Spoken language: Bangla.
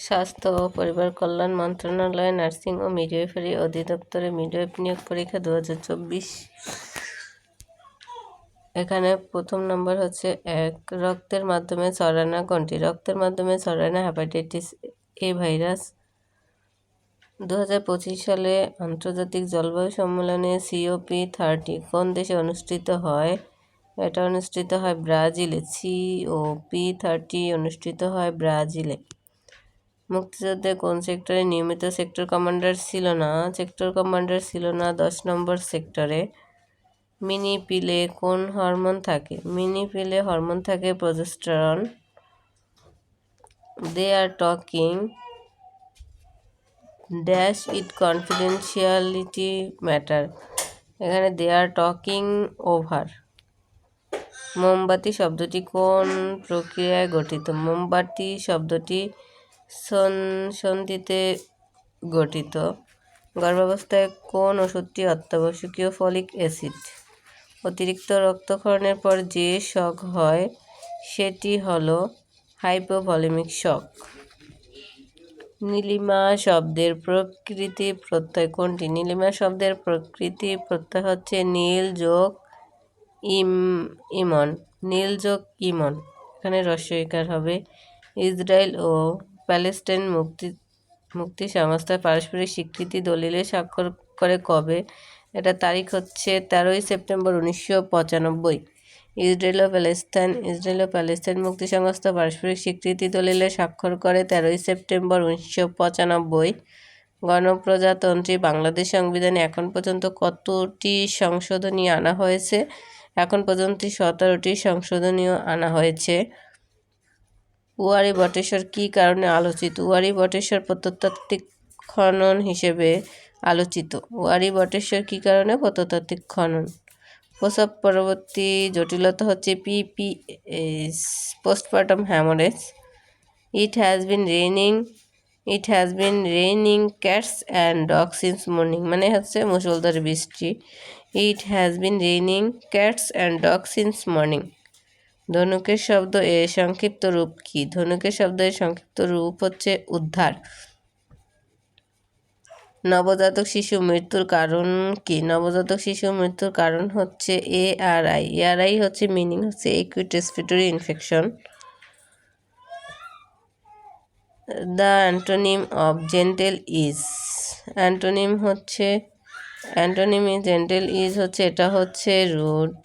স্বাস্থ্য ও পরিবার কল্যাণ মন্ত্রণালয় নার্সিং ও মিডওয়াইফারি অধিদপ্তরে মিডওয়াইফ নিয়োগ পরীক্ষা 2024। এখানে প্রথম নম্বর হচ্ছে 1, রক্তের মাধ্যমে ছড়ানো কোনটি? রক্তের মাধ্যমে ছড়ানো হেপাটাইটিস এ ভাইরাস। 2025 সালে আন্তর্জাতিক জলবায়ু সম্মেলনে COP30 কোন দেশে অনুষ্ঠিত হয়? এটা অনুষ্ঠিত হয় ব্রাজিলে। COP30 অনুষ্ঠিত হয় ব্রাজিলে। মুক্তিযুদ্ধে কোন সেক্টরে নিয়মিত সেক্টর কমান্ডার ছিল না? সেক্টর কমান্ডার ছিল না 10 নম্বর সেক্টরে। মিনি পিলে কোন হরমোন থাকে? মিনি পিলে হরমোন থাকে progesterone. They are talking dash it confidentiality matter. এখানে দে আর টকিং ওভার। মোমবাতি শব্দটি কোন প্রক্রিয়ায় গঠিত? মোমবাতি শব্দটি সন্ধিতে গঠিত। গর্ভাবস্থায় কোন ওষুধটি অত্যাবশ্যকীয়? Folic acid. অতিরিক্ত রক্তক্ষরণের পর যে শক হয় সেটি হলো হাইপোভলিমিক শক। নীলিমা শব্দের প্রকৃতি প্রত্যয় কোনটি? নীলিমা শব্দের প্রকৃতি প্রত্যয় হচ্ছে নীল যোগ ইমন। নীল যোগ ইমন। এখানে রস্বইকার হবে। ইসরায়েল ও প্যালেস্টাইন মুক্তি সংস্থা পারস্পরিক স্বীকৃতি দলিলে স্বাক্ষর করে কবে? এটা তারিখ হচ্ছে 13ই সেপ্টেম্বর 1995। ইসরায়েল ও প্যালেস্টাইন মুক্তি সংস্থা পারস্পরিক স্বীকৃতি দলিলে স্বাক্ষর করে 13ই সেপ্টেম্বর 1995। গণপ্রজাতন্ত্রী বাংলাদেশ সংবিধানে এখন পর্যন্ত কতটি সংশোধনী আনা হয়েছে? এখন পর্যন্ত 17টি সংশোধনীও আনা হয়েছে। ওয়ারী বটেশ্বর কী কারণে আলোচিত? ওয়ারী বটেশ্বর প্রত্নতাত্ত্বিক খনন হিসেবে আলোচিত। ওয়ারী বটেশ্বর কী কারণে? প্রত্নতাত্ত্বিক খনন। প্রসব পরবর্তী জটিলতা হচ্ছে PPH, postpartum haemorrhage. It has been raining cats and dog since morning, মানে হচ্ছে মুষলধারে বৃষ্টি। It has been raining cats and dog since morning. ধনুকের শব্দ এর সংক্ষিপ্ত রূপ কি? ধনুকের শব্দ এর সংক্ষিপ্ত রূপ হচ্ছে উদ্ধার। নবজাতক শিশু মৃত্যুর কারণ কি? নবজাতক শিশু মৃত্যুর কারণ হচ্ছে ARI। ARI হচ্ছে মিনিং হচ্ছে acute respiratory infection. The antonym of gentle is. Antonym is gentle is হচ্ছে এটা হচ্ছে রুড।